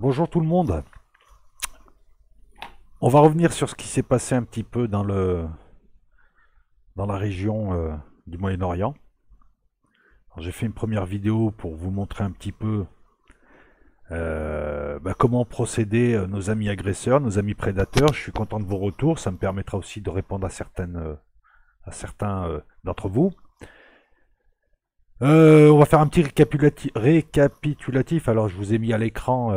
Bonjour tout le monde. On va revenir sur ce qui s'est passé un petit peu dans la région du Moyen-Orient. J'ai fait une première vidéo pour vous montrer un petit peu comment procéder nos amis agresseurs, nos amis prédateurs. Je suis content de vos retours, ça me permettra aussi de répondre à certains d'entre vous. On va faire un petit récapitulatif. Alors je vous ai mis à l'écran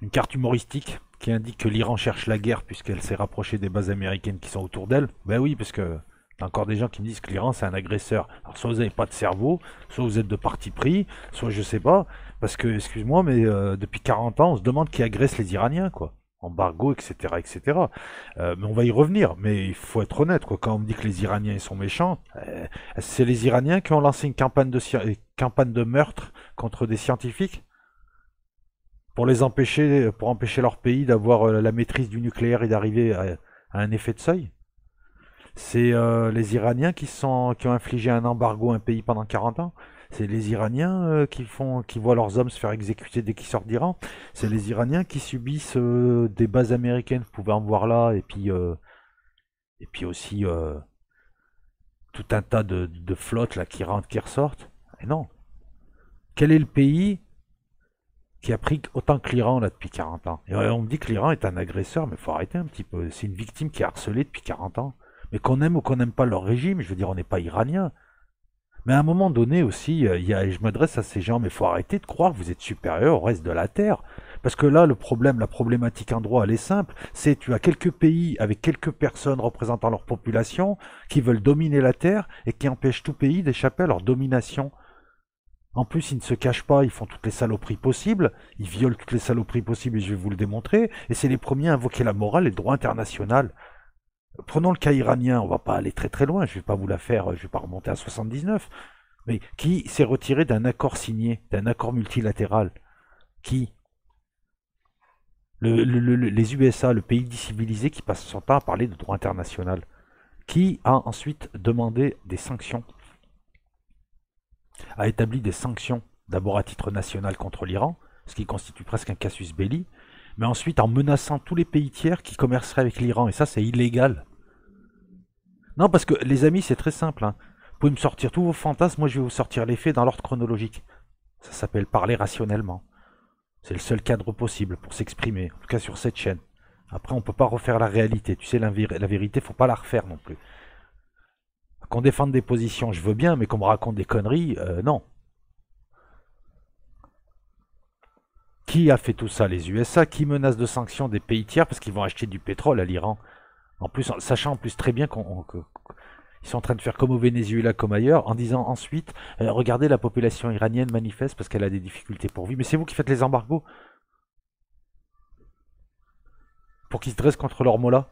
une carte humoristique qui indique que l'Iran cherche la guerre puisqu'elle s'est rapprochée des bases américaines qui sont autour d'elle. Ben oui, parce que t'as encore des gens qui me disent que l'Iran c'est un agresseur. Alors soit vous n'avez pas de cerveau, soit vous êtes de parti pris, soit je sais pas. Parce que, excuse-moi, mais depuis 40 ans, on se demande qui agresse les Iraniens, quoi. Embargo, etc., etc. Mais on va y revenir. Mais il faut être honnête, quoi. Quand on me dit que les Iraniens ils sont méchants, c'est les Iraniens qui ont lancé une campagne de meurtre contre des scientifiques pour les empêcher, pour empêcher leur pays d'avoir la maîtrise du nucléaire et d'arriver à un effet de seuil. C'est les Iraniens qui ont infligé un embargo à un pays pendant 40 ans. C'est les Iraniens qui voient leurs hommes se faire exécuter dès qu'ils sortent d'Iran. C'est les Iraniens qui subissent des bases américaines, vous pouvez en voir là, et puis aussi tout un tas de flottes là qui rentrent, qui ressortent. Et non. Quel est le pays qui a pris autant que l'Iran là depuis 40 ans? Et on me dit que l'Iran est un agresseur, mais faut arrêter un petit peu. C'est une victime qui est harcelée depuis 40 ans. Mais qu'on aime ou qu'on n'aime pas leur régime, je veux dire, on n'est pas iranien. Mais à un moment donné aussi, je m'adresse à ces gens, mais faut arrêter de croire que vous êtes supérieur au reste de la Terre. Parce que là, la problématique en droit, elle est simple. C'est tu as quelques pays avec quelques personnes représentant leur population qui veulent dominer la Terre et qui empêchent tout pays d'échapper à leur domination. En plus, ils ne se cachent pas, ils font toutes les saloperies possibles, ils violent toutes les saloperies possibles et je vais vous le démontrer, et c'est les premiers à invoquer la morale et le droit international. Prenons le cas iranien, on va pas aller très très loin, je vais pas vous la faire, je vais pas remonter à 79, mais qui s'est retiré d'un accord signé, d'un accord multilatéral? Qui? Les USA, le pays décivilisé qui passe son temps à parler de droit international. Qui a ensuite demandé des sanctions, a établi des sanctions, d'abord à titre national contre l'Iran, ce qui constitue presque un casus belli, mais ensuite en menaçant tous les pays tiers qui commerceraient avec l'Iran, et ça c'est illégal. Non, parce que les amis, c'est très simple. Hein. Vous pouvez me sortir tous vos fantasmes, moi je vais vous sortir les faits dans l'ordre chronologique. Ça s'appelle parler rationnellement. C'est le seul cadre possible pour s'exprimer, en tout cas sur cette chaîne. Après, on peut pas refaire la réalité. Tu sais, la vérité, faut pas la refaire non plus. Qu'on défende des positions, je veux bien, mais qu'on me raconte des conneries, non. Qui a fait tout ça? Les USA, qui menacent de sanctions des pays tiers parce qu'ils vont acheter du pétrole à l'Iran. En plus, sachant en plus très bien qu'ils sont en train de faire comme au Venezuela, comme ailleurs, en disant ensuite, regardez la population iranienne manifeste parce qu'elle a des difficultés pour vivre. Mais c'est vous qui faites les embargos pour qu'ils se dressent contre leur Mollah.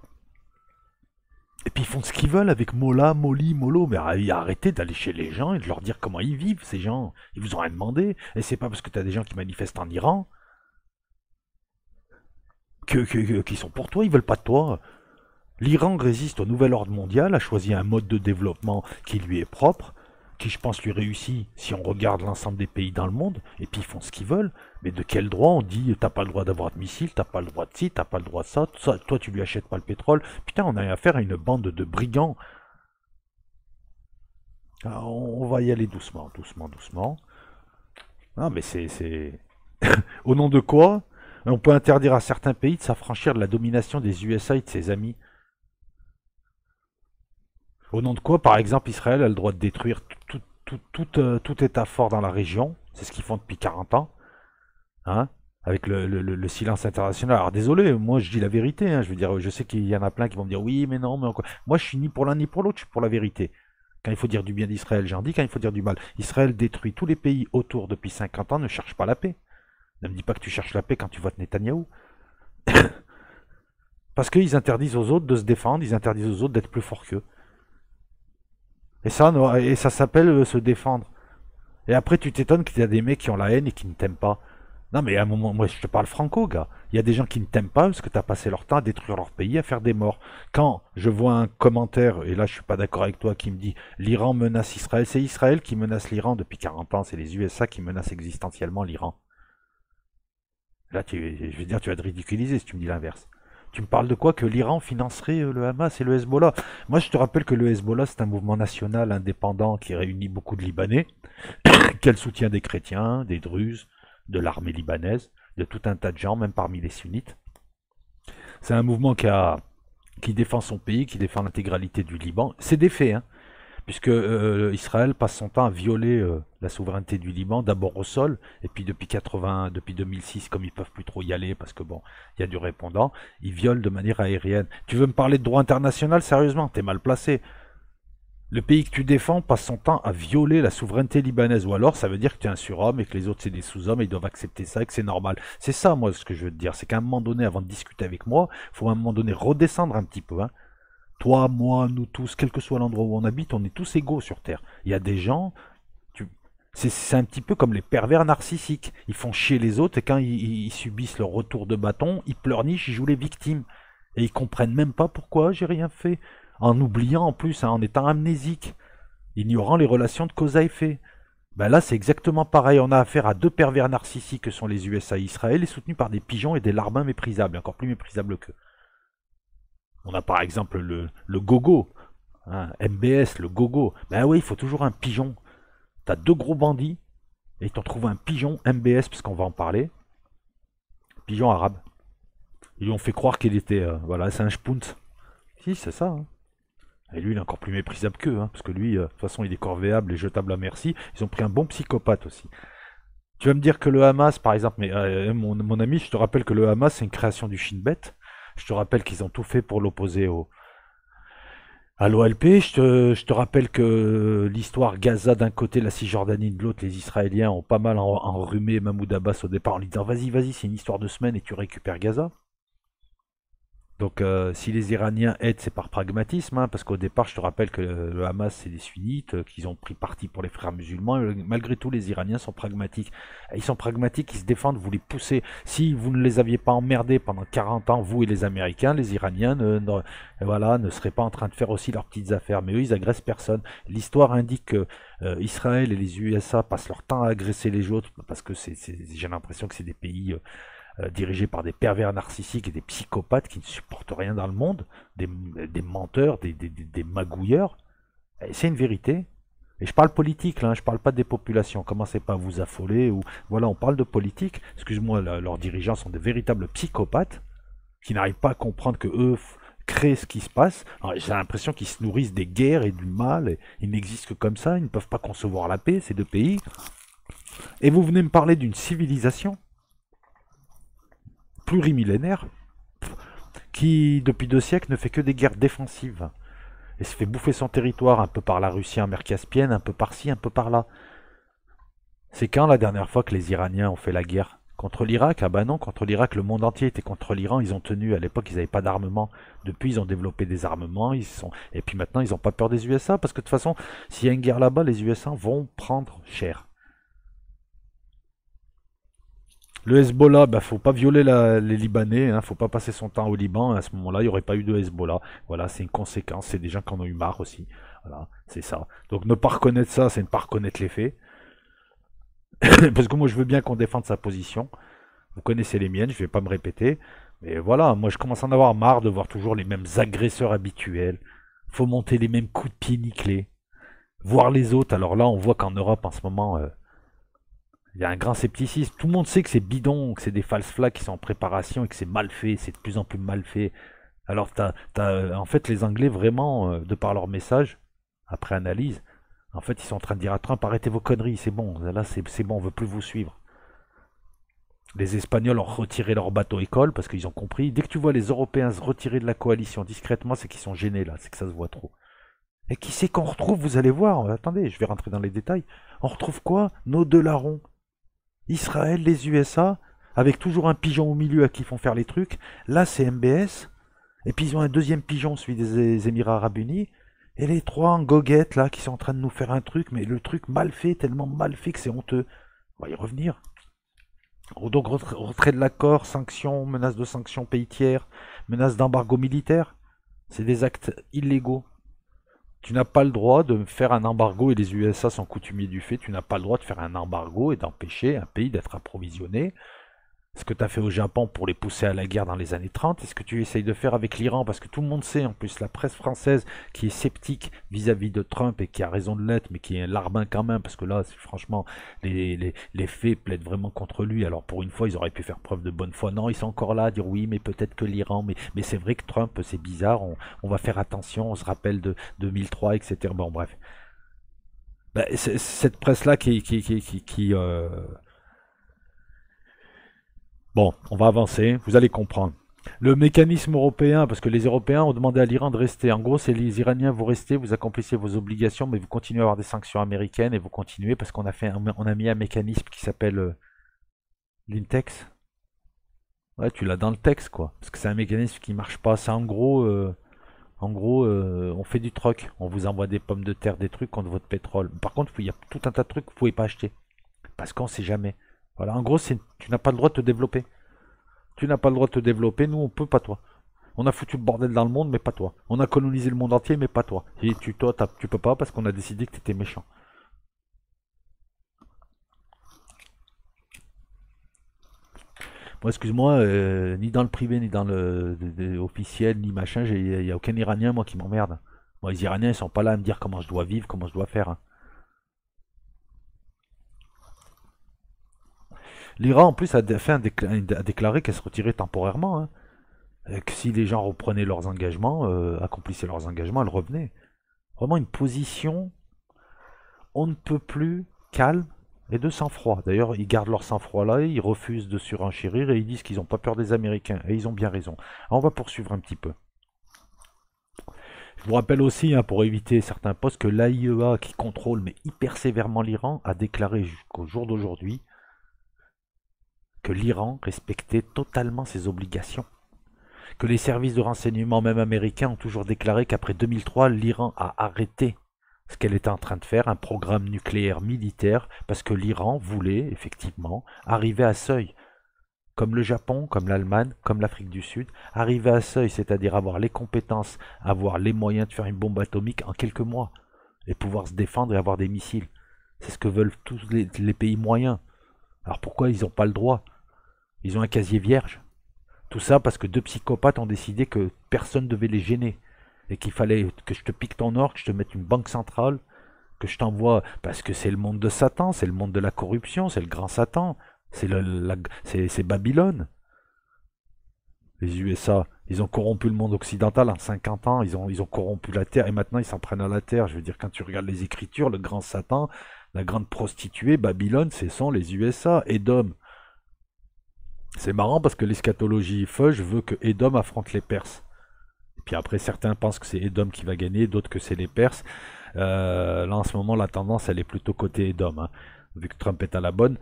Et puis ils font ce qu'ils veulent avec Mollah, Moli, Molo. Mais arrêtez d'aller chez les gens et de leur dire comment ils vivent, ces gens. Ils vous ont rien demandé. Et c'est pas parce que t'as des gens qui manifestent en Iran qui sont pour toi, ils veulent pas de toi. L'Iran résiste au nouvel ordre mondial, a choisi un mode de développement qui lui est propre, qui je pense lui réussit si on regarde l'ensemble des pays dans le monde, et puis ils font ce qu'ils veulent. Mais de quel droit on dit t'as pas le droit d'avoir de missiles, t'as pas le droit de ci, t'as pas le droit de ça, toi tu lui achètes pas le pétrole. Putain, on a affaire à une bande de brigands. Alors, on va y aller doucement, doucement, doucement. Ah mais c'est... Au nom de quoi on peut interdire à certains pays de s'affranchir de la domination des USA et de ses amis? Au nom de quoi, par exemple, Israël a le droit de détruire tout État fort dans la région. C'est ce qu'ils font depuis 40 ans. Hein, avec le silence international. Alors désolé, moi je dis la vérité. Hein, je veux dire, je sais qu'il y en a plein qui vont me dire oui, mais non, mais encore. Moi je suis ni pour l'un ni pour l'autre, je suis pour la vérité. Quand il faut dire du bien d'Israël, j'en dis. Quand il faut dire du mal. Israël détruit tous les pays autour depuis 50 ans, ne cherche pas la paix. Ne me dis pas que tu cherches la paix quand tu votes Netanyahou. Parce qu'ils interdisent aux autres de se défendre, ils interdisent aux autres d'être plus forts qu'eux. Et ça s'appelle se défendre. Et après, tu t'étonnes qu'il y a des mecs qui ont la haine et qui ne t'aiment pas. Non, mais à un moment, moi, je te parle franco, gars. Il y a des gens qui ne t'aiment pas parce que tu as passé leur temps à détruire leur pays, à faire des morts. Quand je vois un commentaire, et là, je suis pas d'accord avec toi, qui me dit l'Iran menace Israël, c'est Israël qui menace l'Iran depuis 40 ans, c'est les USA qui menacent existentiellement l'Iran. Là, je vais dire, tu vas te ridiculiser si tu me dis l'inverse. Tu me parles de quoi? Que l'Iran financerait le Hamas et le Hezbollah? Moi, je te rappelle que le Hezbollah, c'est un mouvement national indépendant qui réunit beaucoup de Libanais, qui a le soutien des chrétiens, des Druzes, de l'armée libanaise, de tout un tas de gens, même parmi les sunnites. C'est un mouvement qui défend son pays, qui défend l'intégralité du Liban. C'est des faits, hein, puisque Israël passe son temps à violer la souveraineté du Liban, d'abord au sol, et puis depuis 2006, comme ils peuvent plus trop y aller, parce que bon, il y a du répondant, ils violent de manière aérienne. Tu veux me parler de droit international, sérieusement? T'es mal placé. Le pays que tu défends passe son temps à violer la souveraineté libanaise, ou alors ça veut dire que tu es un surhomme et que les autres c'est des sous-hommes et ils doivent accepter ça et que c'est normal. C'est ça, moi, ce que je veux te dire, c'est qu'à un moment donné, avant de discuter avec moi, il faut à un moment donné redescendre un petit peu, hein. Toi, moi, nous tous, quel que soit l'endroit où on habite, on est tous égaux sur Terre. Il y a des gens, tu... c'est un petit peu comme les pervers narcissiques. Ils font chier les autres et quand ils subissent leur retour de bâton, ils pleurnichent, ils jouent les victimes. Et ils comprennent même pas pourquoi j'ai rien fait. En oubliant en plus, hein, en étant amnésique, ignorant les relations de cause à effet. Ben là, c'est exactement pareil. On a affaire à deux pervers narcissiques que sont les USA et Israël, et soutenus par des pigeons et des larbins méprisables, encore plus méprisables qu'eux. On a par exemple le gogo, hein, MBS, le gogo. Ben oui, il faut toujours un pigeon. T'as deux gros bandits, et ils t'ont trouvé un pigeon MBS, parce qu'on va en parler. Pigeon arabe. Ils lui ont fait croire qu'il était... voilà, c'est un spunt. Si, c'est ça. Hein. Et lui, il est encore plus méprisable qu'eux, hein, parce que lui, de toute façon, il est corvéable et jetable à merci. Ils ont pris un bon psychopathe aussi. Tu vas me dire que le Hamas, par exemple, mais mon ami, je te rappelle que le Hamas, c'est une création du Shin Bet. Je te rappelle qu'ils ont tout fait pour l'opposer à l'OLP. Je te rappelle que l'histoire Gaza d'un côté, la Cisjordanie de l'autre, les Israéliens ont pas mal enrhumé Mahmoud Abbas au départ en lui disant vas-y, vas-y, c'est une histoire de semaine et tu récupères Gaza. Donc si les Iraniens aident, c'est par pragmatisme, hein, parce qu'au départ, je te rappelle que le Hamas, c'est des sunnites, qu'ils ont pris parti pour les frères musulmans, et malgré tout, les Iraniens sont pragmatiques. Ils sont pragmatiques, ils se défendent, vous les poussez. Si vous ne les aviez pas emmerdés pendant 40 ans, vous et les Américains, les Iraniens voilà, ne seraient pas en train de faire aussi leurs petites affaires. Mais eux, ils agressent personne. L'histoire indique que Israël et les USA passent leur temps à agresser les autres, parce que j'ai l'impression que c'est des pays... dirigés par des pervers narcissiques et des psychopathes qui ne supportent rien dans le monde, des menteurs, des magouilleurs. Et c'est une vérité. Et je parle politique, là, je parle pas des populations. Commencez pas à vous affoler. Ou voilà, on parle de politique. Excuse-moi, leurs dirigeants sont des véritables psychopathes qui n'arrivent pas à comprendre que eux créent ce qui se passe. J'ai l'impression qu'ils se nourrissent des guerres et du mal. Et ils n'existent que comme ça. Ils ne peuvent pas concevoir la paix, ces deux pays. Et vous venez me parler d'une civilisation plurimillénaire qui, depuis 2 siècles, ne fait que des guerres défensives et se fait bouffer son territoire un peu par la Russie en mer Caspienne, un peu par-ci, un peu par-là. C'est quand la dernière fois que les Iraniens ont fait la guerre contre l'Irak? Ah bah non, contre l'Irak, le monde entier était contre l'Iran, ils ont tenu, à l'époque ils n'avaient pas d'armement, depuis ils ont développé des armements, et puis maintenant ils n'ont pas peur des USA, parce que de toute façon, s'il y a une guerre là-bas, les USA vont prendre cher. Le Hezbollah, bah, faut pas violer les Libanais, hein, faut pas passer son temps au Liban. À ce moment-là, il n'y aurait pas eu de Hezbollah. Voilà, c'est une conséquence. C'est des gens qui en ont eu marre aussi. Voilà, c'est ça. Donc ne pas reconnaître ça, c'est ne pas reconnaître les faits. Parce que moi, je veux bien qu'on défende sa position. Vous connaissez les miennes, je vais pas me répéter. Mais voilà, moi, je commence à en avoir marre de voir toujours les mêmes agresseurs habituels. Faut monter les mêmes coups de pied nickelés. Voir les autres. Alors là, on voit qu'en Europe, en ce moment... il y a un grand scepticisme. Tout le monde sait que c'est bidon, que c'est des false flags qui sont en préparation et que c'est mal fait, c'est de plus en plus mal fait. Alors, en fait, les Anglais, vraiment, de par leur message, après analyse, en fait, ils sont en train de dire à Trump, arrêtez vos conneries, c'est bon, là, c'est bon, on veut plus vous suivre. Les Espagnols ont retiré leur bateau école parce qu'ils ont compris. Dès que tu vois les Européens se retirer de la coalition discrètement, c'est qu'ils sont gênés, là, c'est que ça se voit trop. Et qui c'est qu'on retrouve, vous allez voir, attendez, je vais rentrer dans les détails. On retrouve quoi? Nos deux larrons. Israël, les USA, avec toujours un pigeon au milieu à qui ils font faire les trucs. Là, c'est MBS. Et puis ils ont un deuxième pigeon, celui des Émirats Arabes Unis. Et les trois en goguette, là, qui sont en train de nous faire un truc, mais le truc mal fait, tellement mal fait que c'est honteux. On va y revenir. Donc retrait de l'accord, sanctions, menace de sanctions pays tiers, menace d'embargo militaire. C'est des actes illégaux. Tu n'as pas le droit de faire un embargo, et les USA sont coutumiers du fait, tu n'as pas le droit de faire un embargo et d'empêcher un pays d'être approvisionné Ce que tu as fait au Japon pour les pousser à la guerre dans les années 30, et ce que tu essayes de faire avec l'Iran, parce que tout le monde sait, en plus la presse française qui est sceptique vis-à-vis de Trump et qui a raison de l'être, mais qui est un larbin quand même, parce que là, franchement, les faits plaident vraiment contre lui. Alors pour une fois, ils auraient pu faire preuve de bonne foi. Non, ils sont encore là à dire oui, mais peut-être que l'Iran, mais c'est vrai que Trump, c'est bizarre, on va faire attention, on se rappelle de 2003, etc. Bon, bref. Bah, cette presse-là Bon, on va avancer, vous allez comprendre. Le mécanisme européen, parce que les Européens ont demandé à l'Iran de rester. En gros, c'est les Iraniens, vous restez, vous accomplissez vos obligations, mais vous continuez à avoir des sanctions américaines et vous continuez parce on a mis un mécanisme qui s'appelle l'Intex. Ouais, tu l'as dans le texte, quoi. Parce que c'est un mécanisme qui marche pas. C'est en gros, on fait du troc. On vous envoie des pommes de terre, des trucs contre votre pétrole. Par contre, il y a tout un tas de trucs que vous pouvez pas acheter. Parce qu'on sait jamais. Voilà, en gros, tu n'as pas le droit de te développer. Tu n'as pas le droit de te développer, nous on peut pas toi. On a foutu le bordel dans le monde, mais pas toi. On a colonisé le monde entier, mais pas toi. Et toi, tu peux pas parce qu'on a décidé que t'étais méchant. Moi, excuse-moi, ni dans le privé, ni dans le officiel, ni machin, il n'y a aucun Iranien, moi, qui m'emmerde. Moi, les Iraniens, ils sont pas là à me dire comment je dois vivre, comment je dois faire, hein. L'Iran, en plus, a déclaré qu'elle se retirait temporairement, hein. Que si les gens reprenaient leurs engagements, accomplissaient leurs engagements, elle revenait. Vraiment une position on ne peut plus calme et de sang-froid. D'ailleurs, ils gardent leur sang-froid là, ils refusent de surenchérir et ils disent qu'ils n'ont pas peur des Américains. Et ils ont bien raison. Alors, on va poursuivre un petit peu. Je vous rappelle aussi, hein, pour éviter certains postes, que l'AIEA, qui contrôle mais hyper sévèrement l'Iran, a déclaré jusqu'au jour d'aujourd'hui que l'Iran respectait totalement ses obligations. Que les services de renseignement, même américains, ont toujours déclaré qu'après 2003, l'Iran a arrêté ce qu'elle était en train de faire, un programme nucléaire militaire, parce que l'Iran voulait effectivement arriver à seuil, comme le Japon, comme l'Allemagne, comme l'Afrique du Sud, arriver à seuil, c'est-à-dire avoir les compétences, avoir les moyens de faire une bombe atomique en quelques mois, et pouvoir se défendre et avoir des missiles. C'est ce que veulent tous les pays moyens. Alors pourquoi ils n'ont pas le droit? Ils ont un casier vierge. Tout ça parce que deux psychopathes ont décidé que personne ne devait les gêner. Et qu'il fallait que je te pique ton or, que je te mette une banque centrale, que je t'envoie, parce que c'est le monde de Satan, c'est le monde de la corruption, c'est le grand Satan, c'est Babylone. Les USA, ils ont corrompu le monde occidental en 50 ans, ils ont corrompu la Terre, et maintenant ils s'en prennent à la Terre. Je veux dire, quand tu regardes les Écritures, le grand Satan, la grande prostituée, Babylone, ce sont les USA, Édom. C'est marrant parce que l'eschatologie Fudge veut que Édom affronte les Perses. Et puis après, certains pensent que c'est Édom qui va gagner, d'autres que c'est les Perses. Là, en ce moment, la tendance, elle est plutôt côté Édom, hein, vu que Trump est à la bonne.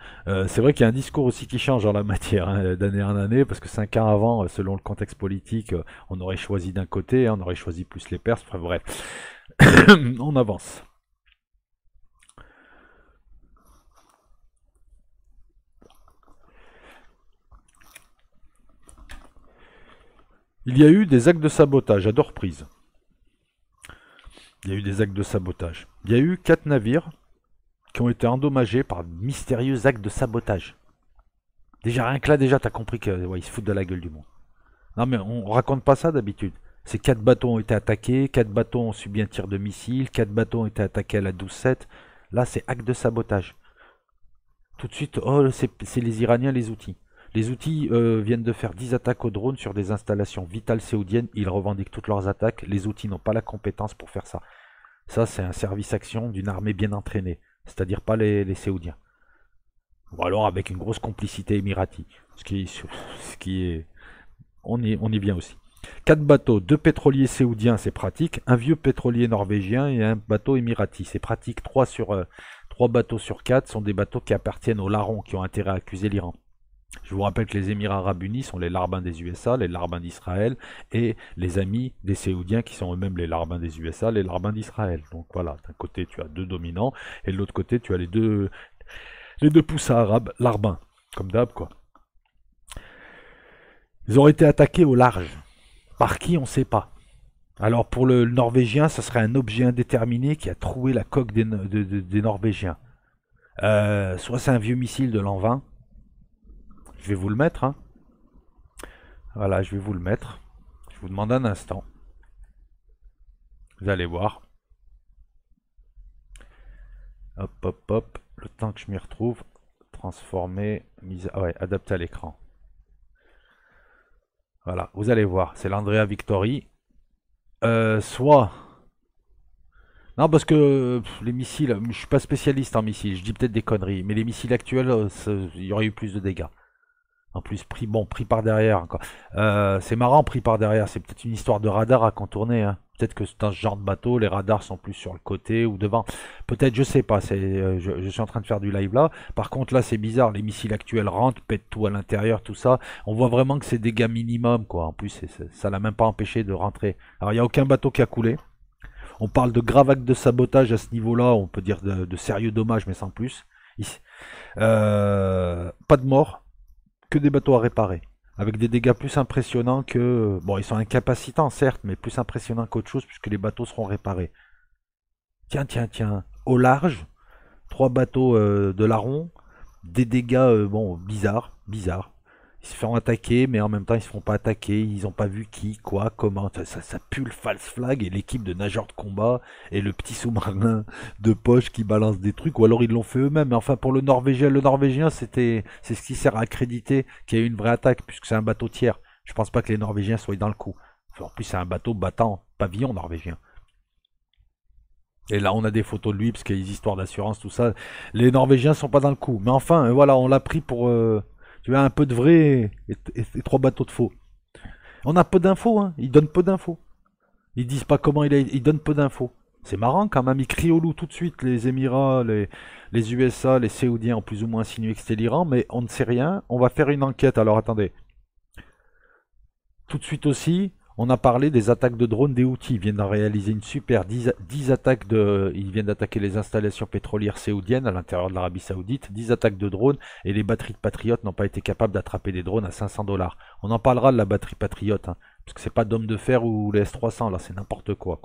C'est vrai qu'il y a un discours aussi qui change en la matière, hein, d'année en année, parce que 5 ans avant, selon le contexte politique, on aurait choisi d'un côté, hein, on aurait choisi plus les Perses. Enfin bref, on avance. Il y a eu des actes de sabotage à deux reprises. Il y a eu des actes de sabotage. Il y a eu 4 navires qui ont été endommagés par de mystérieux actes de sabotage. Déjà, rien que là, déjà, t'as compris qu'ils ouais, se foutent de la gueule du monde. Non, mais on raconte pas ça d'habitude. Ces 4 bateaux ont été attaqués, 4 bateaux ont subi un tir de missile, 4 bateaux ont été attaqués à la 12-7. Là, c'est acte de sabotage. Tout de suite, oh, c'est les Iraniens, les outils. Les outils viennent de faire 10 attaques au drone sur des installations vitales saoudiennes. Ils revendiquent toutes leurs attaques. Les outils n'ont pas la compétence pour faire ça. Ça, c'est un service-action d'une armée bien entraînée. C'est-à-dire pas les Saoudiens. Ou alors avec une grosse complicité émirati. Ce qui est on y vient aussi. 4 bateaux, 2 pétroliers saoudiens, c'est pratique. Un vieux pétrolier norvégien et un bateau émirati. C'est pratique. 3 bateaux sur 4 sont des bateaux qui appartiennent aux larrons, qui ont intérêt à accuser l'Iran. Je vous rappelle que les Émirats Arabes Unis sont les larbins des USA, les larbins d'Israël, et les amis des Saoudiens qui sont eux-mêmes les larbins des USA, les larbins d'Israël. Donc voilà, d'un côté tu as deux dominants, et de l'autre côté tu as les deux poussas arabes, larbins, comme d'hab quoi. Ils ont été attaqués au large. Par qui on ne sait pas. Alors pour le Norvégien, ça serait un objet indéterminé qui a troué la coque des Norvégiens. Soit c'est un vieux missile de l'an 20, vais vous le mettre, hein. Voilà, je vais vous le mettre. Je vous demande un instant. Vous allez voir. Hop, hop, hop. Le temps que je m'y retrouve. Transformer, ouais, adapter à l'écran. Voilà, vous allez voir. C'est l'Andrea Victory. Soit... Non, parce que les missiles, je suis pas spécialiste en missiles, je dis peut-être des conneries, mais les missiles actuels, il y aurait eu plus de dégâts. En plus, pris par derrière encore. C'est marrant, pris par derrière. C'est peut-être une histoire de radar à contourner, hein. Peut-être que dans ce genre de bateau, les radars sont plus sur le côté ou devant. Peut-être, je sais pas. Je suis en train de faire du live là. Par contre, là, c'est bizarre. Les missiles actuels rentrent, pètent tout à l'intérieur, tout ça. On voit vraiment que c'est dégâts minimum, quoi. En plus, ça l'a même pas empêché de rentrer. Alors, il n'y a aucun bateau qui a coulé. On parle de graves actes de sabotage à ce niveau-là. On peut dire de sérieux dommages, mais sans plus. Ici. Pas de mort. Que des bateaux à réparer, avec des dégâts plus impressionnants que... Bon, ils sont incapacitants, certes, mais plus impressionnants qu'autre chose, puisque les bateaux seront réparés. Tiens, tiens, tiens, au large, 3 bateaux de larron, des dégâts, bon, bizarres. Ils se font attaquer, mais en même temps, ils se font pas attaquer, ils ont pas vu qui, quoi, comment, ça pue le false flag, et l'équipe de nageurs de combat, et le petit sous-marin de poche qui balance des trucs, ou alors ils l'ont fait eux-mêmes, mais enfin, pour le Norvégien, c'est ce qui sert à accréditer qu'il y a eu une vraie attaque, puisque c'est un bateau tiers. Je pense pas que les Norvégiens soient dans le coup. Enfin, en plus, c'est un bateau battant, pavillon norvégien. Et là, on a des photos de lui, parce qu'il y a des histoires d'assurance, tout ça. Les Norvégiens sont pas dans le coup. Mais enfin, voilà, on l'a pris pour... tu vois, un peu de vrai et 3 bateaux de faux. On a peu d'infos, hein. Ils donnent peu d'infos. Ils disent pas comment ils donnent peu d'infos. C'est marrant quand même, ils crient au loup tout de suite, les Émirats, les USA, les Saoudiens ont plus ou moins insinué que c'était l'Iran, mais on ne sait rien. On va faire une enquête, alors attendez. Tout de suite aussi, on a parlé des attaques de drones des Houthis. Ils viennent de réaliser une super 10 attaques de... Ils viennent d'attaquer les installations pétrolières saoudiennes à l'intérieur de l'Arabie Saoudite. 10 attaques de drones et les batteries de Patriotes n'ont pas été capables d'attraper des drones à 500 $. On en parlera de la batterie Patriote, hein, parce que c'est pas d'homme de fer ou les S300, là c'est n'importe quoi.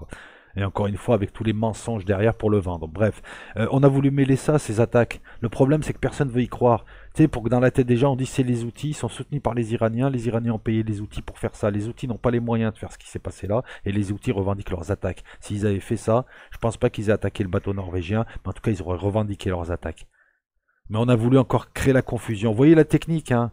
Et encore une fois, avec tous les mensonges derrière pour le vendre. Bref, on a voulu mêler ça, ces attaques. Le problème, c'est que personne ne veut y croire. Tu sais, pour que dans la tête des gens, on dit c'est les outils, ils sont soutenus par les Iraniens ont payé les outils pour faire ça. Les outils n'ont pas les moyens de faire ce qui s'est passé là, et les outils revendiquent leurs attaques. S'ils avaient fait ça, je pense pas qu'ils aient attaqué le bateau norvégien, mais en tout cas, ils auraient revendiqué leurs attaques. Mais on a voulu encore créer la confusion. Vous voyez la technique, hein?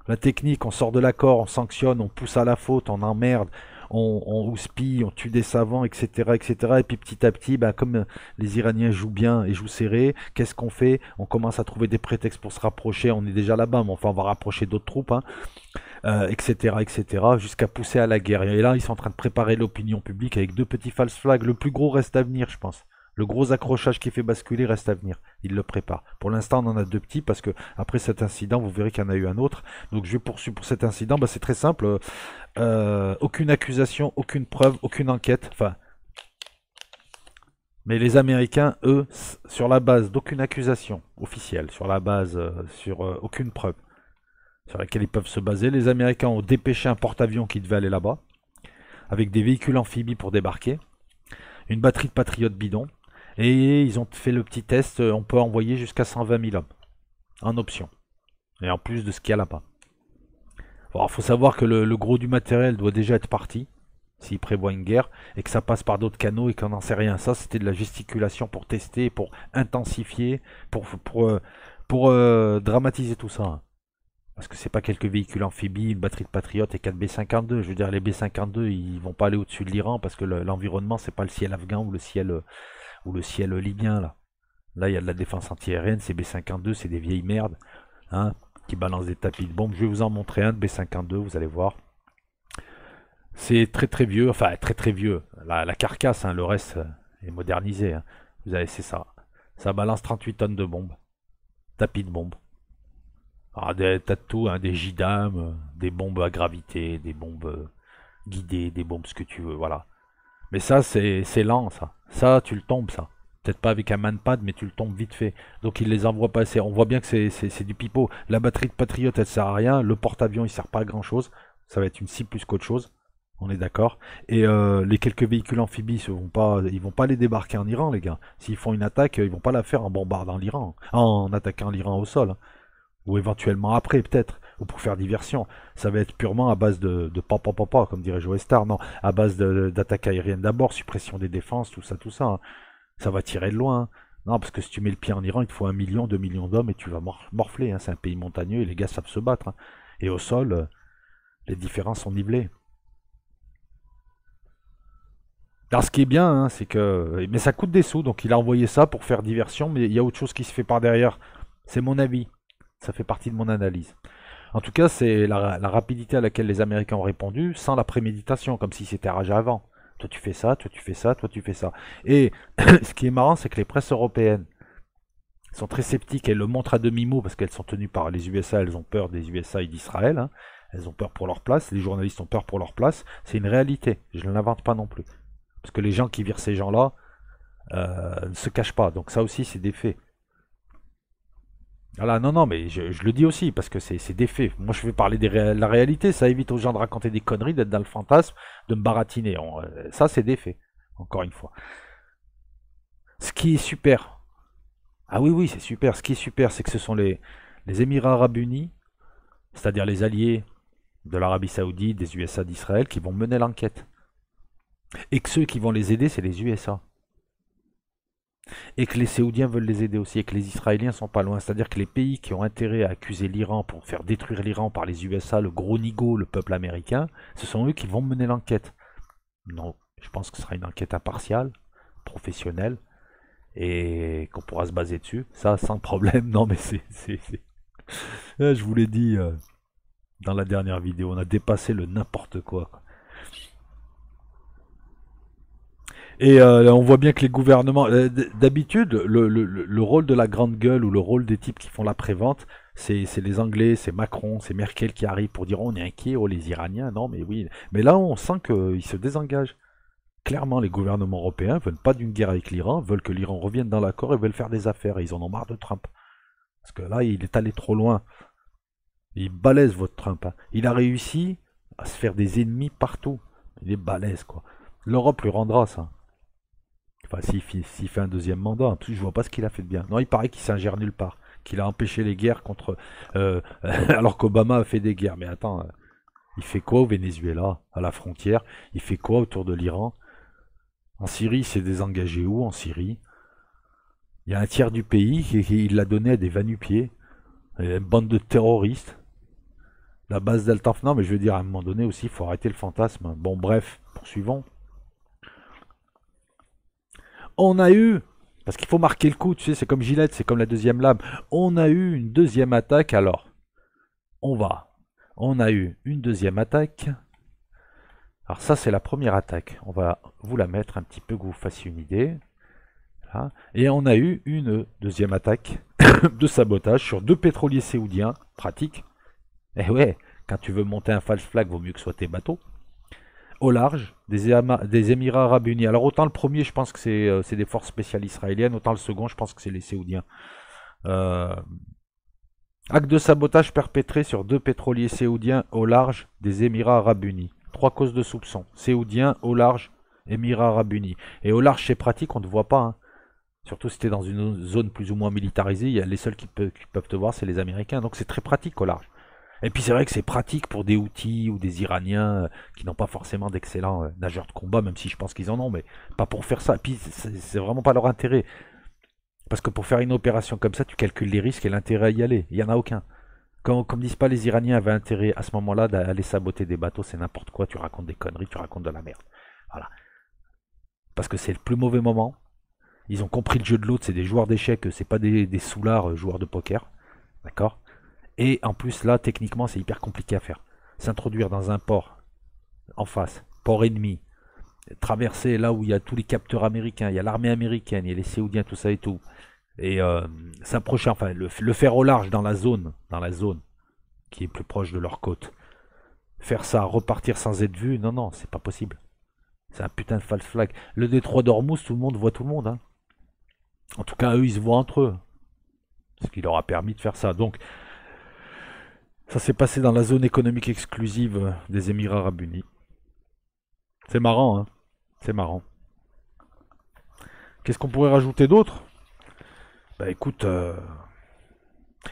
La technique, on sort de l'accord, on sanctionne, on pousse à la faute, on emmerde, on houspille, on tue des savants, etc., etc. Et puis petit à petit, ben, comme les Iraniens jouent bien et jouent serré, qu'est-ce qu'on fait? On commence à trouver des prétextes pour se rapprocher. On est déjà là-bas, mais enfin, on va rapprocher d'autres troupes, hein, etc., etc., jusqu'à pousser à la guerre. Et là, ils sont en train de préparer l'opinion publique avec 2 petits false flags. Le plus gros reste à venir, je pense. Le gros accrochage qui fait basculer reste à venir. Il le prépare. Pour l'instant, on en a 2 petits parce que après cet incident, vous verrez qu'il y en a eu un autre. Donc je poursuis pour cet incident. Bah, c'est très simple. Aucune accusation, aucune preuve, aucune enquête. Enfin, mais les Américains, eux, sur la base d'aucune accusation officielle, sur la base, sur aucune preuve sur laquelle ils peuvent se baser, les Américains ont dépêché un porte-avions qui devait aller là-bas, avec des véhicules amphibies pour débarquer, une batterie de patriotes bidons. Et ils ont fait le petit test, on peut envoyer jusqu'à 120 000 hommes, en option. Et en plus de ce qu'il y a là-bas. Alors, il faut savoir que le gros du matériel doit déjà être parti, s'ils prévoient une guerre, et que ça passe par d'autres canaux et qu'on n'en sait rien. Ça, c'était de la gesticulation pour tester, pour intensifier, pour dramatiser tout ça. Hein. Parce que c'est pas quelques véhicules amphibies, une batterie de Patriote et 4 B-52. Je veux dire, les B-52, ils vont pas aller au-dessus de l'Iran parce que l'environnement, c'est pas le ciel afghan ou le ciel libyen là. Là, il y a de la défense antiaérienne, c'est B-52, c'est des vieilles merdes, hein, qui balancent des tapis de bombes. Je vais vous en montrer un de B-52, vous allez voir. C'est très très vieux, enfin très très vieux. La carcasse, hein, le reste est modernisé. Hein. Vous avez, c'est ça. Ça balance 38 tonnes de bombes. Tapis de bombes. Alors, t'as de tout, hein, des JDAM, des bombes à gravité, des bombes guidées, des bombes ce que tu veux, voilà. Mais ça, c'est lent, ça. Ça, tu le tombes, ça. Peut-être pas avec un manpad, mais tu le tombes vite fait. Donc, il les envoie pas assez. On voit bien que c'est du pipeau. La batterie de Patriote, elle sert à rien. Le porte-avions, il sert pas à grand-chose. Ça va être une cible plus qu'autre chose. On est d'accord. Et les quelques véhicules amphibies, ils vont pas les débarquer en Iran, les gars. S'ils font une attaque, ils vont pas la faire en bombardant l'Iran. En attaquant l'Iran au sol. Hein. Ou éventuellement après, peut-être. ou pour faire diversion. Ça va être purement à base de papa papa, comme dirait Joe Star, non, à base d'attaque aérienne d'abord, suppression des défenses, tout ça, hein. Ça va tirer de loin, hein. Non, parce que si tu mets le pied en Iran, il te faut 1 million, 2 millions d'hommes et tu vas morfler, hein. C'est un pays montagneux et les gars savent se battre, hein. Et au sol, les différences sont nivelées. Alors ce qui est bien, hein, c'est que... Mais ça coûte des sous, donc il a envoyé ça pour faire diversion, mais il y a autre chose qui se fait par derrière. C'est mon avis. Ça fait partie de mon analyse. En tout cas, c'est la rapidité à laquelle les Américains ont répondu, sans la préméditation, comme si c'était arrangé avant. Toi tu fais ça, toi tu fais ça, toi tu fais ça. Et ce qui est marrant, c'est que les presses européennes sont très sceptiques, elles le montrent à demi-mot, parce qu'elles sont tenues par les USA, elles ont peur des USA et d'Israël, hein. Elles ont peur pour leur place, les journalistes ont peur pour leur place. C'est une réalité, je ne l'invente pas non plus. Parce que les gens qui virent ces gens-là ne se cachent pas. Donc ça aussi, c'est des faits. Voilà, non, non, mais je le dis aussi, parce que c'est des faits. Moi, je vais parler de la réalité. Ça évite aux gens de raconter des conneries, d'être dans le fantasme, de me baratiner. Ça, c'est des faits. Encore une fois. Ce qui est super. Ah oui, oui, c'est super. Ce qui est super, c'est que ce sont les Émirats Arabes Unis, c'est-à-dire les alliés de l'Arabie Saoudite, des USA, d'Israël, qui vont mener l'enquête. Et que ceux qui vont les aider, c'est les USA. Et que les Saoudiens veulent les aider aussi, et que les Israéliens sont pas loin. C'est-à-dire que les pays qui ont intérêt à accuser l'Iran pour faire détruire l'Iran par les USA, le gros nigo, le peuple américain, ce sont eux qui vont mener l'enquête. Non, je pense que ce sera une enquête impartiale, professionnelle, et qu'on pourra se baser dessus. Ça, sans problème. Non, mais je vous l'ai dit dans la dernière vidéo, on a dépassé le n'importe quoi. Et on voit bien que les gouvernements, d'habitude, le rôle de la grande gueule ou le rôle des types qui font la prévente, c'est les Anglais, c'est Macron, c'est Merkel qui arrivent pour dire on est inquiet, oh les Iraniens, non mais oui. Mais là on sent qu'ils se désengagent. Clairement, les gouvernements européens veulent pas d'une guerre avec l'Iran, veulent que l'Iran revienne dans l'accord et veulent faire des affaires. Et ils en ont marre de Trump. Parce que là, il est allé trop loin. Il balèze votre Trump, hein. Il a réussi à se faire des ennemis partout. Il est balèze quoi. L'Europe lui rendra ça. Enfin, s'il fait un deuxième mandat, en plus, je vois pas ce qu'il a fait de bien. Non, il paraît qu'il s'ingère nulle part. Qu'il a empêché les guerres contre. Alors qu'Obama a fait des guerres. Mais attends, il fait quoi au Venezuela, à la frontière? Il fait quoi autour de l'Iran? En Syrie, il s'est désengagé où en Syrie? Il y a un tiers du pays qui l'a donné à des va-nu-pieds. Une bande de terroristes. La base d'Altanf. Non, mais je veux dire, à un moment donné aussi, il faut arrêter le fantasme. Bon, bref, poursuivons. On a eu, parce qu'il faut marquer le coup, tu sais, c'est comme Gillette, c'est comme la deuxième lame. On a eu une deuxième attaque, alors, on va. On a eu une deuxième attaque. Alors ça, c'est la première attaque. On va vous la mettre un petit peu que vous fassiez une idée. Là. Et on a eu une deuxième attaque de sabotage sur 2 pétroliers saoudiens, pratique. Eh ouais, quand tu veux monter un false flag, vaut mieux que ce soit tes bateaux. Au large des Émirats Arabes Unis. Alors autant le premier, je pense que c'est des forces spéciales israéliennes, autant le second, je pense que c'est les Saoudiens. Euh, Acte de sabotage perpétré sur 2 pétroliers saoudiens au large des Émirats Arabes Unis. 3 causes de soupçon. Saoudiens, au large, Émirats Arabes Unis. Et au large, c'est pratique, on ne te voit pas, hein. Surtout si tu es dans une zone plus ou moins militarisée, les seuls qui peuvent te voir, c'est les Américains. Donc c'est très pratique au large. Et puis c'est vrai que c'est pratique pour des Houthis ou des Iraniens qui n'ont pas forcément d'excellents nageurs de combat, même si je pense qu'ils en ont, mais pas pour faire ça. Et puis c'est vraiment pas leur intérêt. Parce que pour faire une opération comme ça, tu calcules les risques et l'intérêt à y aller. Il n'y en a aucun. Comme disent pas les Iraniens avaient intérêt à ce moment-là d'aller saboter des bateaux, c'est n'importe quoi, tu racontes des conneries, tu racontes de la merde. Voilà. Parce que c'est le plus mauvais moment. Ils ont compris le jeu de l'autre, c'est des joueurs d'échecs, c'est pas des soulards joueurs de poker. D'accord. Et en plus, là, techniquement, c'est hyper compliqué à faire. S'introduire dans un port en face, port ennemi, traverser là où il y a tous les capteurs américains, il y a l'armée américaine, il y a les Saoudiens, tout ça et tout. Et s'approcher, enfin, le faire au large dans la zone qui est plus proche de leur côte. Faire ça, repartir sans être vu, non, non, c'est pas possible. C'est un putain de false flag. Le détroit d'Ormuz, tout le monde voit tout le monde, hein. En tout cas, eux, ils se voient entre eux. Ce qui leur a permis de faire ça. Donc, ça s'est passé dans la zone économique exclusive des Émirats Arabes Unis. C'est marrant, hein. C'est marrant. Qu'est-ce qu'on pourrait rajouter d'autre? Bah écoute,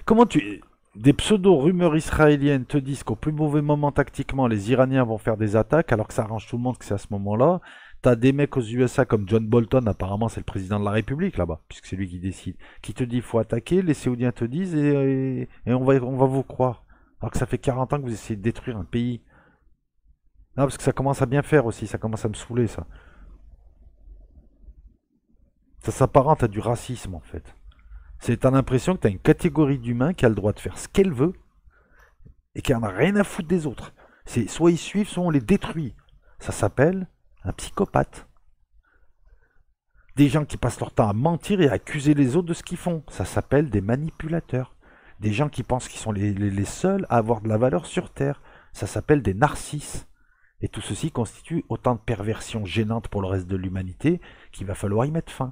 comment tu... Des pseudo-rumeurs israéliennes te disent qu'au plus mauvais moment tactiquement, les Iraniens vont faire des attaques, alors que ça arrange tout le monde que c'est à ce moment-là. T'as des mecs aux USA comme John Bolton, apparemment c'est le président de la République là-bas, puisque c'est lui qui décide, qui te dit faut attaquer, les Saoudiens te disent et on va vous croire. Alors que ça fait 40 ans que vous essayez de détruire un pays. Non, parce que ça commence à bien faire aussi, ça commence à me saouler ça. Ça s'apparente à du racisme en fait. C'est t'as l'impression que t'as une catégorie d'humains qui a le droit de faire ce qu'elle veut et qui en a rien à foutre des autres. C'est soit ils suivent, soit on les détruit. Ça s'appelle un psychopathe. Des gens qui passent leur temps à mentir et à accuser les autres de ce qu'ils font. Ça s'appelle des manipulateurs. Des gens qui pensent qu'ils sont les seuls à avoir de la valeur sur Terre. Ça s'appelle des narcisses. Et tout ceci constitue autant de perversions gênantes pour le reste de l'humanité qu'il va falloir y mettre fin.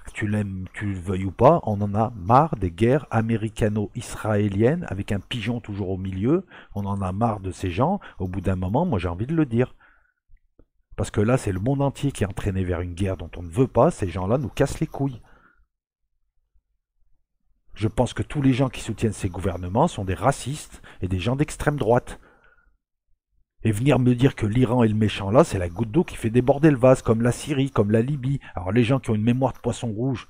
Que tu l'aimes, tu le veuilles ou pas, on en a marre des guerres américano-israéliennes avec un pigeon toujours au milieu. On en a marre de ces gens. Au bout d'un moment, moi j'ai envie de le dire. Parce que là, c'est le monde entier qui est entraîné vers une guerre dont on ne veut pas. Ces gens-là nous cassent les couilles. Je pense que tous les gens qui soutiennent ces gouvernements sont des racistes et des gens d'extrême droite. Et venir me dire que l'Iran est le méchant là, c'est la goutte d'eau qui fait déborder le vase, comme la Syrie, comme la Libye. Alors les gens qui ont une mémoire de poisson rouge,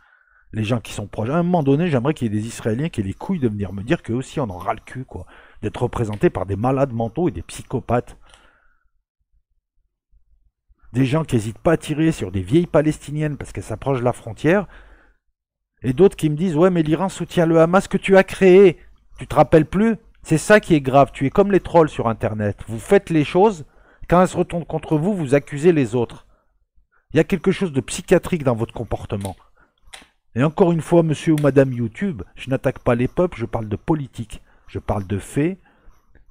les gens qui sont proches, à un moment donné, j'aimerais qu'il y ait des Israéliens qui aient les couilles de venir me dire qu'eux aussi on en ras le cul, quoi. D'être représentés par des malades mentaux et des psychopathes. Des gens qui n'hésitent pas à tirer sur des vieilles palestiniennes parce qu'elles s'approchent de la frontière. Et d'autres qui me disent, ouais mais l'Iran soutient le Hamas que tu as créé. Tu te rappelles plus? C'est ça qui est grave, tu es comme les trolls sur internet. Vous faites les choses, quand elles se retournent contre vous, vous accusez les autres. Il y a quelque chose de psychiatrique dans votre comportement. Et encore une fois, monsieur ou madame YouTube, je n'attaque pas les peuples, je parle de politique. Je parle de faits,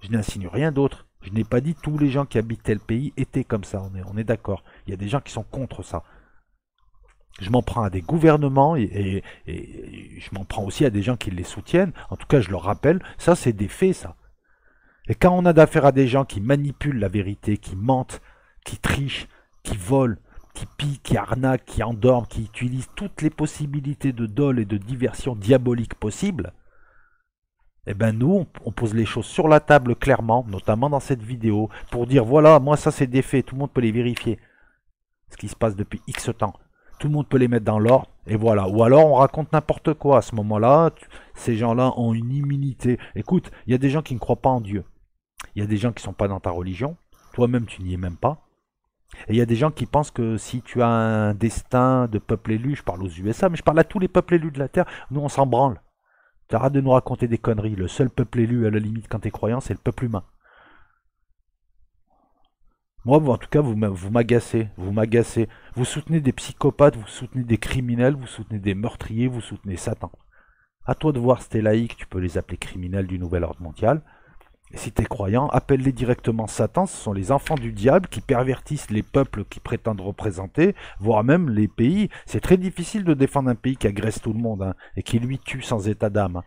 je n'insinue rien d'autre. Je n'ai pas dit tous les gens qui habitent tel pays étaient comme ça, on est d'accord. Il y a des gens qui sont contre ça. Je m'en prends à des gouvernements et je m'en prends aussi à des gens qui les soutiennent. En tout cas, je leur rappelle, ça c'est des faits, ça. Et quand on a d'affaire à des gens qui manipulent la vérité, qui mentent, qui trichent, qui volent, qui pillent, qui arnaquent, qui endorment, qui utilisent toutes les possibilités de dol et de diversion diabolique possibles, eh ben nous, on pose les choses sur la table clairement, notamment dans cette vidéo, pour dire voilà, moi ça c'est des faits, tout le monde peut les vérifier. Ce qui se passe depuis X temps. Tout le monde peut les mettre dans l'ordre, et voilà. Ou alors on raconte n'importe quoi. À ce moment-là, ces gens-là ont une immunité. Écoute, il y a des gens qui ne croient pas en Dieu. Il y a des gens qui ne sont pas dans ta religion. Toi-même, tu n'y es même pas. Et il y a des gens qui pensent que si tu as un destin de peuple élu, je parle aux USA, mais je parle à tous les peuples élus de la Terre, nous on s'en branle. T'arrêtes de nous raconter des conneries. Le seul peuple élu, à la limite, quand t'es croyant, c'est le peuple humain. Moi, en tout cas, vous m'agacez, vous m'agacez. Vous soutenez des psychopathes, vous soutenez des criminels, vous soutenez des meurtriers, vous soutenez Satan. À toi de voir si t'es laïque, tu peux les appeler criminels du nouvel ordre mondial. Et si t'es croyant, appelle-les directement Satan, ce sont les enfants du diable qui pervertissent les peuples qui prétendent représenter, voire même les pays. C'est très difficile de défendre un pays qui agresse tout le monde, hein, et qui lui tue sans état d'âme.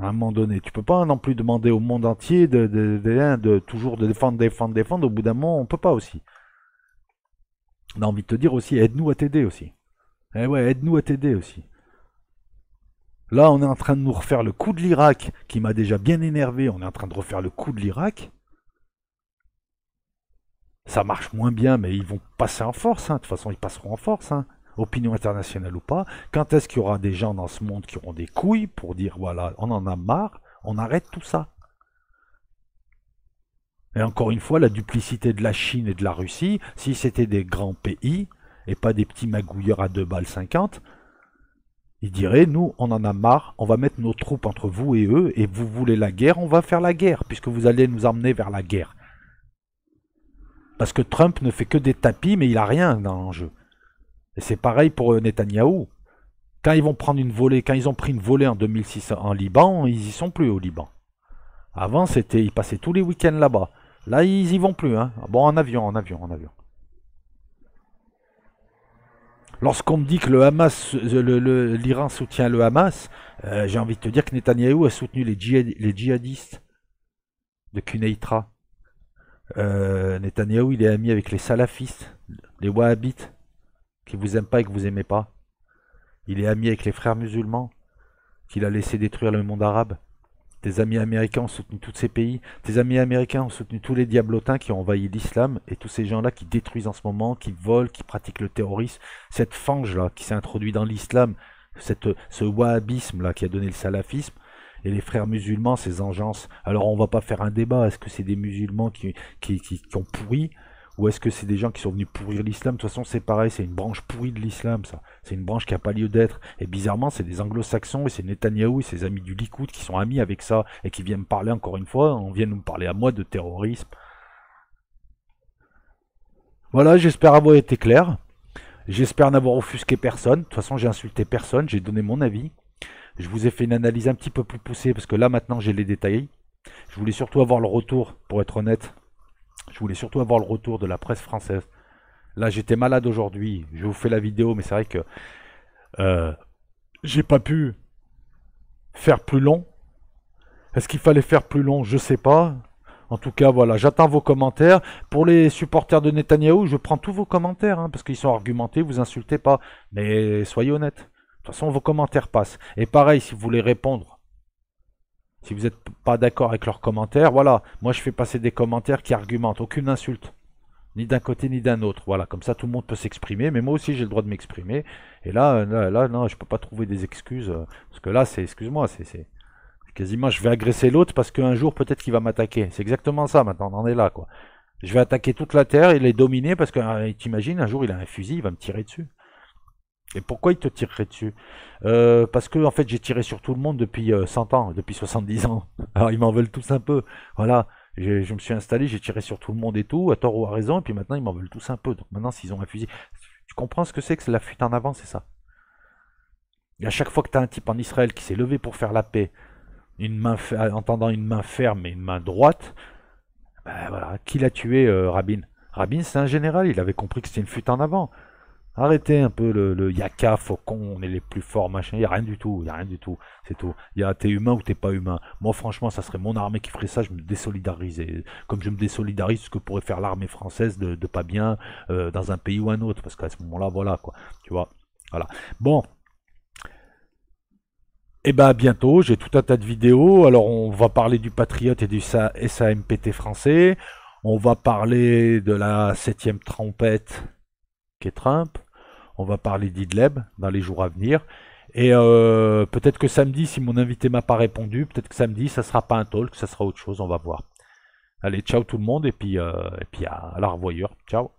À un moment donné, tu peux pas non plus demander au monde entier de toujours de défendre. Au bout d'un moment, on peut pas aussi. On a envie de te dire aussi, aide-nous à t'aider aussi. Eh ouais, aide-nous à t'aider aussi. Là, on est en train de nous refaire le coup de l'Irak, qui m'a déjà bien énervé. On est en train de refaire le coup de l'Irak. Ça marche moins bien, mais ils vont passer en force. Hein. De toute façon, ils passeront en force. Hein. Opinion internationale ou pas. Quand est-ce qu'il y aura des gens dans ce monde qui auront des couilles pour dire, voilà, on en a marre, on arrête tout ça. Et encore une fois, la duplicité de la Chine et de la Russie, si c'était des grands pays, et pas des petits magouilleurs à 2 balles 50, ils diraient, nous, on en a marre, on va mettre nos troupes entre vous et eux, et vous voulez la guerre, on va faire la guerre, puisque vous allez nous emmener vers la guerre. Parce que Trump ne fait que des tapis, mais il n'a rien dans l'enjeu. Et c'est pareil pour Netanyahou. Quand ils vont prendre une volée, quand ils ont pris une volée en 2006 en Liban, ils y sont plus au Liban. Avant, ils passaient tous les week-ends là-bas. Là, ils y vont plus. Hein. Bon, en avion. Lorsqu'on me dit que le Hamas, l'Iran soutient le Hamas, j'ai envie de te dire que Netanyahou a soutenu les djihadistes de Quneitra. Netanyahou, il est ami avec les salafistes, les wahhabites, qui vous aiment pas et que vous aimez pas. Il est ami avec les frères musulmans. qu'il a laissé détruire le monde arabe. Tes amis américains ont soutenu tous ces pays. Tes amis américains ont soutenu tous les diablotins qui ont envahi l'islam et tous ces gens-là qui détruisent en ce moment, qui volent, qui pratiquent le terrorisme. Cette fange-là qui s'est introduite dans l'islam, ce wahhabisme-là qui a donné le salafisme, et les frères musulmans, ces engences. Alors on va pas faire un débat, est-ce que c'est des musulmans qui ont pourri, ou est-ce que c'est des gens qui sont venus pourrir l'islam? De toute façon c'est pareil, c'est une branche pourrie de l'islam ça. C'est une branche qui n'a pas lieu d'être. Et bizarrement c'est des anglo-saxons et c'est Netanyahou et ses amis du Likoud qui sont amis avec ça et qui viennent me parler encore une fois, on vient nous parler à moi de terrorisme. Voilà, j'espère avoir été clair. J'espère n'avoir offusqué personne. De toute façon j'ai insulté personne, j'ai donné mon avis. Je vous ai fait une analyse un petit peu plus poussée parce que là maintenant j'ai les détails. Je voulais surtout avoir le retour, pour être honnête. Je voulais surtout avoir le retour de la presse française. Là j'étais malade aujourd'hui, je vous fais la vidéo, mais c'est vrai que j'ai pas pu faire plus long. Est-ce qu'il fallait faire plus long? Je sais pas. En tout cas, voilà, j'attends vos commentaires. Pour les supporters de Netanyahou, je prends tous vos commentaires, hein, parce qu'ils sont argumentés, vous insultez pas. Mais soyez honnêtes. De toute façon, vos commentaires passent. Et pareil, si vous voulez répondre, si vous n'êtes pas d'accord avec leurs commentaires, voilà, moi je fais passer des commentaires qui argumentent, aucune insulte. Ni d'un côté ni d'un autre. Voilà, comme ça tout le monde peut s'exprimer, mais moi aussi j'ai le droit de m'exprimer. Et là, non, je peux pas trouver des excuses. Parce que là, excuse-moi, c'est quasiment, je vais agresser l'autre parce qu'un jour peut-être qu'il va m'attaquer. C'est exactement ça maintenant, on en est là, quoi. Je vais attaquer toute la Terre et les dominer parce que, t'imagines, un jour il a un fusil, il va me tirer dessus. Et pourquoi il te tirerait dessus? Parce que en fait j'ai tiré sur tout le monde depuis 100 ans, depuis 70 ans. Alors ils m'en veulent tous un peu. Voilà, je me suis installé, j'ai tiré sur tout le monde et tout, à tort ou à raison, et puis maintenant ils m'en veulent tous un peu. Donc maintenant s'ils ont un fusil, tu comprends ce que c'est la fuite en avant, c'est ça. Et à chaque fois que tu as un type en Israël qui s'est levé pour faire la paix, en tendant une main ferme et une main droite, ben voilà, qui l'a tué, Rabin? Rabin c'est un général, il avait compris que c'était une fuite en avant. Arrêtez un peu le yaka, faucon, on est les plus forts, machin. Il n'y a rien du tout, il n'y a rien du tout. C'est tout. T'es humain ou t'es pas humain. Moi, franchement, ça serait mon armée qui ferait ça, je me désolidarisais. Comme je me désolidarise ce que pourrait faire l'armée française de pas bien dans un pays ou un autre. Parce qu'à ce moment-là, voilà, quoi. Tu vois. Voilà. Bon. Et ben à bientôt, j'ai tout un tas de vidéos. Alors, on va parler du Patriote et du SAMPT français. On va parler de la 7e trompette qui est Trump. On va parler d'Idleb dans les jours à venir. Et peut-être que samedi, si mon invité m'a pas répondu, peut-être que samedi, ça sera pas un talk, ça sera autre chose, on va voir. Allez, ciao tout le monde, et puis à la revoyure. Ciao.